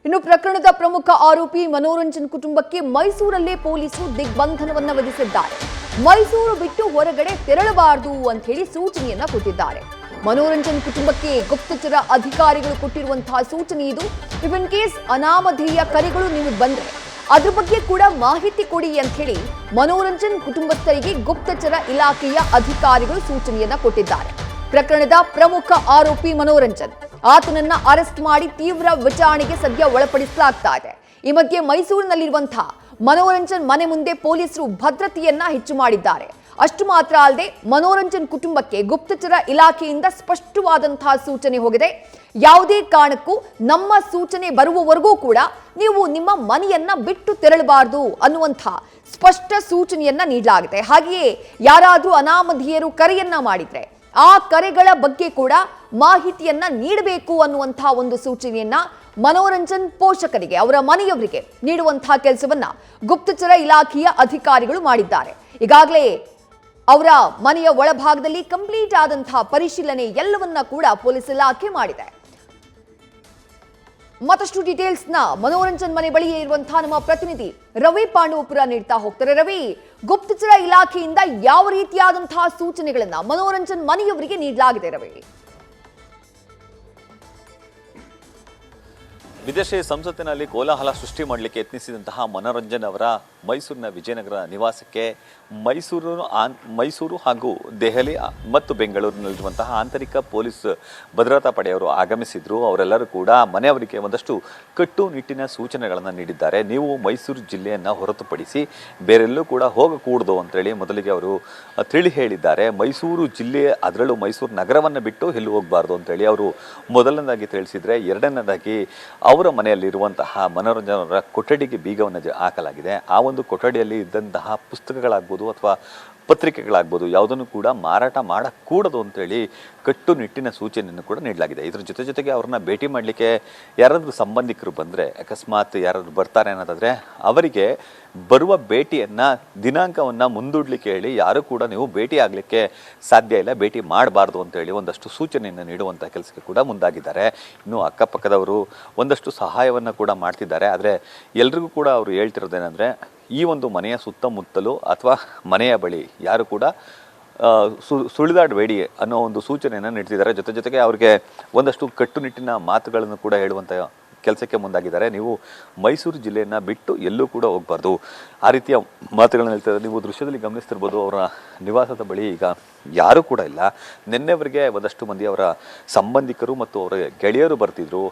ಇನ್ನು ಪ್ರಕರಣದ ಪ್ರಮುಖ ಆರೋಪಿ ಮನೋರಂಜನ್ ಕುಟುಂಬಕ್ಕೆ ಮೈಸೂರಲ್ಲೇ ಪೊಲೀಸರು ದಿಗ್ಬಂಧನವನ್ನ ವಿಧಿಸಿದ್ದಾರೆ. ಮೈಸೂರು ಬಿಟ್ಟು ಹೊರಗಡೆ ತೆರಳಬಾರದು ಅಂತ ಹೇಳಿ ಸೂಚನೆಯನ್ನ ಕೊಟ್ಟಿದ್ದಾರೆ. ಮನೋರಂಜನ್ ಕುಟುಂಬಕ್ಕೆ ಗುಪ್ತಚರ ಅಧಿಕಾರಿಗಳು ಕೊಟ್ಟಿರುವಂತಹ ಸೂಚನೆ ಇದು. ಇನ್ ಕೇಸ್ ಅನಾಮಧೇಯ ಕರೆಗಳು ನಿಮಗೆ ಬಂದ್ರೆ ಅದ್ರ ಬಗ್ಗೆ ಕೂಡ ಮಾಹಿತಿ ಕೊಡಿ ಅಂತ ಹೇಳಿ ಮನೋರಂಜನ್ ಕುಟುಂಬಸ್ಥರಿಗೆ ಗುಪ್ತಚರ ಇಲಾಖೆಯ ಅಧಿಕಾರಿಗಳು ಸೂಚನೆಯನ್ನ ಕೊಟ್ಟಿದ್ದಾರೆ. ಪ್ರಕರಣದ ಪ್ರಮುಖ ಆರೋಪಿ ಮನೋರಂಜನ್, ಆತನನ್ನ ಅರೆಸ್ಟ್ ಮಾಡಿ ತೀವ್ರ ವಿಚಾರಣೆಗೆ ಸದ್ಯ ಒಳಪಡಿಸಲಾಗ್ತಾ ಇದೆ. ಈ ಮಧ್ಯೆ ಮೈಸೂರಿನಲ್ಲಿರುವಂತಹ ಮನೋರಂಜನ್ ಮನೆ ಮುಂದೆ ಪೊಲೀಸರು ಭದ್ರತೆಯನ್ನ ಹೆಚ್ಚು ಮಾಡಿದ್ದಾರೆ. ಅಷ್ಟು ಮಾತ್ರ ಅಲ್ಲದೆ ಮನೋರಂಜನ್ ಕುಟುಂಬಕ್ಕೆ ಗುಪ್ತಚರ ಇಲಾಖೆಯಿಂದ ಸ್ಪಷ್ಟವಾದಂತಹ ಸೂಚನೆ ಹೋಗಿದೆ. ಯಾವುದೇ ಕಾರಣಕ್ಕೂ ನಮ್ಮ ಸೂಚನೆ ಬರುವವರೆಗೂ ಕೂಡ ನೀವು ನಿಮ್ಮ ಮನೆಯನ್ನ ಬಿಟ್ಟು ತೆರಳಬಾರದು ಅನ್ನುವಂತಹ ಸ್ಪಷ್ಟ ಸೂಚನೆಯನ್ನ ನೀಡಲಾಗಿದೆ. ಹಾಗೆಯೇ ಯಾರಾದರೂ ಅನಾಮಧೇಯರು ಕರೆಯನ್ನ ಮಾಡಿದ್ರೆ ಆ ಕರೆಗಳ ಬಗ್ಗೆ ಕೂಡ ಮಾಹಿತಿಯನ್ನ ನೀಡಬೇಕು ಅನ್ನುವಂತಹ ಒಂದು ಸೂಚನೆಯನ್ನ ಮನೋರಂಜನ್ ಪೋಷಕರಿಗೆ, ಅವರ ಮನೆಯವರಿಗೆ ನೀಡುವಂತಹ ಕೆಲಸವನ್ನ ಗುಪ್ತಚರ ಇಲಾಖೆಯ ಅಧಿಕಾರಿಗಳು ಮಾಡಿದ್ದಾರೆ. ಈಗಾಗಲೇ ಅವರ ಮನೆಯ ಒಳಭಾಗದಲ್ಲಿ ಕಂಪ್ಲೀಟ್ ಆದಂತಹ ಪರಿಶೀಲನೆ ಎಲ್ಲವನ್ನ ಕೂಡ ಪೊಲೀಸ್ ಇಲಾಖೆ ಮಾಡಿದೆ. ಮತ್ತಷ್ಟು ಡೀಟೇಲ್ಸ್ ನ ಮನೋರಂಜನ್ ಮನೆ ಬಳಿಯೇ ಇರುವಂತಹ ನಮ್ಮ ಪ್ರತಿನಿಧಿ ರವಿ ಪಾಂಡವಪುರ ನೀಡ್ತಾ ಹೋಗ್ತಾರೆ. ರವಿ, ಗುಪ್ತಚರ ಇಲಾಖೆಯಿಂದ ಯಾವ ರೀತಿಯಾದಂತಹ ಸೂಚನೆಗಳನ್ನ ಮನೋರಂಜನ್ ಮನೆಯವರಿಗೆ ನೀಡಲಾಗಿದೆ? ರವಿ, ವಿದೇಶಿ ಸಂಸತ್ತಿನಲ್ಲಿ ಕೋಲಾಹಲ ಸೃಷ್ಟಿ ಮಾಡಲಿಕ್ಕೆ ಯತ್ನಿಸಿದಂತಹ ಮನೋರಂಜನ್ ಅವರ ಮೈಸೂರಿನ ವಿಜಯನಗರ ನಿವಾಸಕ್ಕೆ ಮೈಸೂರು ಹಾಗೂ ದೆಹಲಿ ಮತ್ತು ಬೆಂಗಳೂರಿನಲ್ಲಿರುವಂತಹ ಆಂತರಿಕ ಪೊಲೀಸ್ ಭದ್ರತಾ ಪಡೆಯವರು ಆಗಮಿಸಿದ್ರು. ಅವರೆಲ್ಲರೂ ಕೂಡ ಮನೆಯವರಿಗೆ ಒಂದಷ್ಟು ಕಟ್ಟುನಿಟ್ಟಿನ ಸೂಚನೆಗಳನ್ನು ನೀಡಿದ್ದಾರೆ. ನೀವು ಮೈಸೂರು ಜಿಲ್ಲೆಯನ್ನು ಹೊರತುಪಡಿಸಿ ಬೇರೆಲ್ಲೂ ಕೂಡ ಹೋಗಕೂಡದು ಅಂತೇಳಿ ಮೊದಲಿಗೆ ಅವರು ತಿಳಿ ಹೇಳಿದ್ದಾರೆ. ಮೈಸೂರು ಜಿಲ್ಲೆ, ಅದರಲ್ಲೂ ಮೈಸೂರು ನಗರವನ್ನು ಬಿಟ್ಟು ಎಲ್ಲೂ ಹೋಗಬಾರ್ದು ಅಂತೇಳಿ ಅವರು ಮೊದಲನೇದಾಗಿ ತಿಳಿಸಿದರೆ, ಎರಡನೇದಾಗಿ ಅವರ ಮನೆಯಲ್ಲಿರುವಂತಹ ಮನೋರಂಜನ್ ಅವರ ಕೊಠಡಿಗೆ ಬೀಗವನ್ನು ಹಾಕಲಾಗಿದೆ. ಆ ಒಂದು ಕೊಠಡಿಯಲ್ಲಿ ಇದ್ದಂತಹ ಪುಸ್ತಕಗಳಾಗ್ಬೋದು ಅಥವಾ ಪತ್ರಿಕೆಗಳಾಗ್ಬೋದು ಯಾವುದನ್ನು ಕೂಡ ಮಾರಾಟ ಮಾಡಕೂಡದು ಅಂತೇಳಿ ಕಟ್ಟುನಿಟ್ಟಿನ ಸೂಚನೆಯನ್ನು ಕೂಡ ನೀಡಲಾಗಿದೆ. ಇದರ ಜೊತೆಗೆ ಅವ್ರನ್ನ ಭೇಟಿ ಮಾಡಲಿಕ್ಕೆ ಯಾರಾದರೂ ಸಂಬಂಧಿಕರು ಬಂದರೆ, ಅಕಸ್ಮಾತ್ ಯಾರಾದರೂ ಬರ್ತಾರೆ ಅನ್ನೋದಾದರೆ ಅವರಿಗೆ ಬರುವ ಭೇಟಿಯನ್ನು ದಿನಾಂಕವನ್ನು ಮುಂದೂಡಲಿಕ್ಕೆ ಹೇಳಿ ಯಾರು ಕೂಡ ನೀವು ಭೇಟಿ ಆಗಲಿಕ್ಕೆ ಸಾಧ್ಯ ಇಲ್ಲ, ಭೇಟಿ ಮಾಡಬಾರ್ದು ಅಂತೇಳಿ ಒಂದಷ್ಟು ಸೂಚನೆಯನ್ನು ನೀಡುವಂಥ ಕೆಲಸಕ್ಕೆ ಕೂಡ ಮುಂದಾಗಿದ್ದಾರೆ. ಇನ್ನು ಅಕ್ಕಪಕ್ಕದವರು ಒಂದಷ್ಟು ಸಹಾಯವನ್ನು ಕೂಡ ಮಾಡ್ತಿದ್ದಾರೆ. ಆದರೆ ಎಲ್ರಿಗೂ ಕೂಡ ಅವರು ಹೇಳ್ತಿರೋದೇನೆಂದರೆ, ಈ ಒಂದು ಮನೆಯ ಸುತ್ತಮುತ್ತಲು ಅಥವಾ ಮನೆಯ ಬಳಿ ಯಾರು ಕೂಡ ಸುಳಿದಾಡಬೇಡಿ ಅನ್ನೋ ಒಂದು ಸೂಚನೆಯನ್ನು ನೀಡ್ತಿದ್ದಾರೆ. ಜೊತೆಗೆ ಅವರಿಗೆ ಒಂದಷ್ಟು ಕಟ್ಟುನಿಟ್ಟಿನ ಮಾತುಗಳನ್ನು ಕೂಡ ಹೇಳುವಂಥ ಕೆಲಸಕ್ಕೆ ಮುಂದಾಗಿದ್ದಾರೆ. ನೀವು ಮೈಸೂರು ಜಿಲ್ಲೆಯನ್ನು ಬಿಟ್ಟು ಎಲ್ಲೂ ಕೂಡ ಹೋಗಬಾರ್ದು, ಆ ರೀತಿಯ ಮಾತುಗಳನ್ನು ಹೇಳ್ತಿದ್ದಾರೆ. ನೀವು ದೃಶ್ಯದಲ್ಲಿ ಗಮನಿಸ್ತಿರ್ಬೋದು, ಅವರ ನಿವಾಸದ ಬಳಿ ಈಗ ಯಾರೂ ಕೂಡ ಇಲ್ಲ. ನಿನ್ನೆವರೆಗೆ ಒಂದಷ್ಟು ಮಂದಿ ಅವರ ಸಂಬಂಧಿಕರು ಮತ್ತು ಅವರ ಗೆಳೆಯರು ಬರ್ತಿದ್ರು.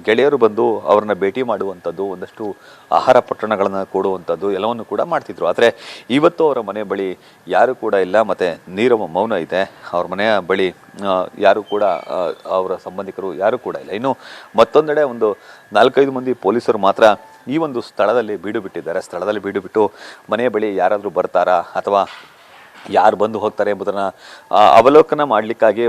ಗೆಳೆಯರು ಬಂದು ಅವ್ರನ್ನ ಭೇಟಿ ಮಾಡುವಂಥದ್ದು, ಒಂದಷ್ಟು ಆಹಾರ ಪೊಟ್ಟಣಗಳನ್ನು ಕೊಡುವಂಥದ್ದು ಎಲ್ಲವನ್ನು ಕೂಡ ಮಾಡ್ತಿದ್ರು. ಆದರೆ ಇವತ್ತು ಅವರ ಮನೆ ಬಳಿ ಯಾರೂ ಕೂಡ ಇಲ್ಲ, ಮತ್ತು ನೀರವ ಮೌನ ಇದೆ. ಅವ್ರ ಮನೆಯ ಬಳಿ ಯಾರು ಕೂಡ ಅವರ ಸಂಬಂಧಿಕರು ಯಾರೂ ಕೂಡ ಇಲ್ಲ. ಇನ್ನು ಮತ್ತೊಂದೆಡೆ ಒಂದು 4-5 ಮಂದಿ ಪೊಲೀಸರು ಮಾತ್ರ ಈ ಒಂದು ಸ್ಥಳದಲ್ಲಿ ಬೀಡು ಬಿಟ್ಟಿದ್ದಾರೆ. ಸ್ಥಳದಲ್ಲಿ ಬೀಡು ಬಿಟ್ಟು ಮನೆಯ ಬಳಿ ಯಾರಾದರೂ ಬರ್ತಾರಾ ಅಥವಾ ಯಾರು ಬಂದು ಹೋಗ್ತಾರೆ ಎಂಬುದನ್ನು ಅವಲೋಕನ ಮಾಡಲಿಕ್ಕಾಗಿ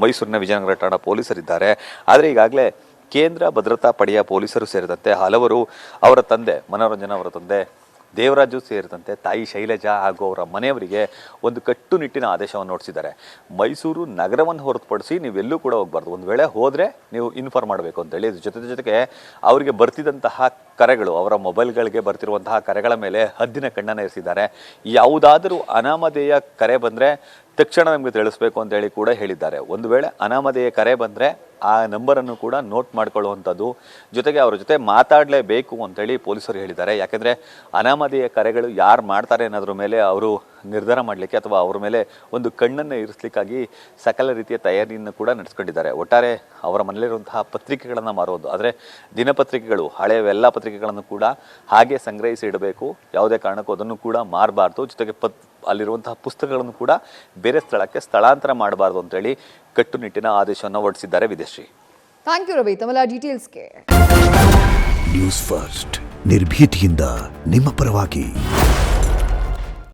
ಮೈಸೂರಿನ ವಿಜಯನಗರ ಠಾಣಾ ಪೊಲೀಸರಿದ್ದಾರೆ. ಆದರೆ ಈಗಾಗಲೇ ಕೇಂದ್ರ ಭದ್ರತಾ ಪಡೆಯ ಪೊಲೀಸರು ಸೇರಿದಂತೆ ಹಲವರು, ಅವರ ತಂದೆ ಮನೋರಂಜನ್ ಅವರ ತಂದೆ ದೇವರಾಜು ಸೇರಿದಂತೆ ತಾಯಿ ಶೈಲಜಾ ಹಾಗೂ ಅವರ ಮನೆಯವರಿಗೆ ಒಂದು ಕಟ್ಟುನಿಟ್ಟಿನ ಆದೇಶವನ್ನು ಹೊರಡಿಸಿದ್ದಾರೆ. ಮೈಸೂರು ನಗರವನ್ನು ಹೊರತುಪಡಿಸಿ ನೀವೆಲ್ಲೂ ಕೂಡ ಹೋಗಬಾರ್ದು, ಒಂದು ವೇಳೆ ಹೋದರೆ ನೀವು ಇನ್ಫಾರ್ಮ್ ಮಾಡಬೇಕು ಅಂತೇಳಿ. ಜೊತೆಗೆ ಅವರಿಗೆ ಬರ್ತಿದ್ದಂತಹ ಕರೆಗಳು, ಅವರ ಮೊಬೈಲ್ಗಳಿಗೆ ಬರ್ತಿರುವಂತಹ ಕರೆಗಳ ಮೇಲೆ ಹದ್ದಿನ ಕಣ್ಣನ್ನು ಇರಿಸಿದ್ದಾರೆ. ಯಾವುದಾದರೂ ಅನಾಮಧೇಯ ಕರೆ ಬಂದರೆ ತಕ್ಷಣ ನಮಗೆ ತಿಳಿಸ್ಬೇಕು ಅಂತೇಳಿ ಕೂಡ ಹೇಳಿದ್ದಾರೆ. ಒಂದು ವೇಳೆ ಅನಾಮಧೇಯ ಕರೆ ಬಂದರೆ ಆ ನಂಬರನ್ನು ಕೂಡ ನೋಟ್ ಮಾಡಿಕೊಳ್ಳುವಂಥದ್ದು, ಜೊತೆಗೆ ಅವರ ಜೊತೆ ಮಾತಾಡಲೇಬೇಕು ಅಂತೇಳಿ ಪೊಲೀಸರು ಹೇಳಿದ್ದಾರೆ. ಯಾಕೆಂದರೆ ಅನಾಮಧೇಯ ಕರೆಗಳು ಯಾರು ಮಾಡ್ತಾರೆ ಅನ್ನೋದ್ರ ಮೇಲೆ ಅವರು ನಿರ್ಧಾರ ಮಾಡಲಿಕ್ಕೆ ಅಥವಾ ಅವರ ಮೇಲೆ ಒಂದು ಕಣ್ಣನ್ನು ಇರಿಸಲಿಕ್ಕಾಗಿ ಸಕಲ ರೀತಿಯ ತಯಾರಿಯನ್ನು ಕೂಡ ನಡೆಸ್ಕೊಂಡಿದ್ದಾರೆ. ಒಟ್ಟಾರೆ ಅವರ ಮನೆಯಲ್ಲಿರುವಂತಹ ಪತ್ರಿಕೆಗಳನ್ನು ಮಾರೋದು, ಆದರೆ ದಿನಪತ್ರಿಕೆಗಳು, ಹಳೆಯ ಎಲ್ಲ ಪತ್ರಿಕೆಗಳನ್ನು ಕೂಡ ಹಾಗೆ ಸಂಗ್ರಹಿಸಿ ಇಡಬೇಕು, ಯಾವುದೇ ಕಾರಣಕ್ಕೂ ಅದನ್ನು ಕೂಡ ಮಾರಬಾರ್ದು. ಜೊತೆಗೆ ಅಲ್ಲಿರುವಂತಹ ಪುಸ್ತಕಗಳನ್ನು ಕೂಡ ಬೇರೆ ಸ್ಥಳಕ್ಕೆ ಸ್ಥಳಾಂತರ ಮಾಡಬಾರ್ದು ಅಂತೇಳಿ ಕಟ್ಟುನಿಟ್ಟಿನ ಆದೇಶವನ್ನು ಹೊರಡಿಸಿದ್ದಾರೆ ವಿದೇಶಿ. ಥ್ಯಾಂಕ್ ಯು ರವಿ, ತಮ್ಮ ಡೀಟೇಲ್ಸ್ಗೆ. ನ್ಯೂಸ್ ಫಸ್ಟ್, ನಿರ್ಭೀತಿಯಿಂದ ನಿಮ್ಮ ಪರವಾಗಿ.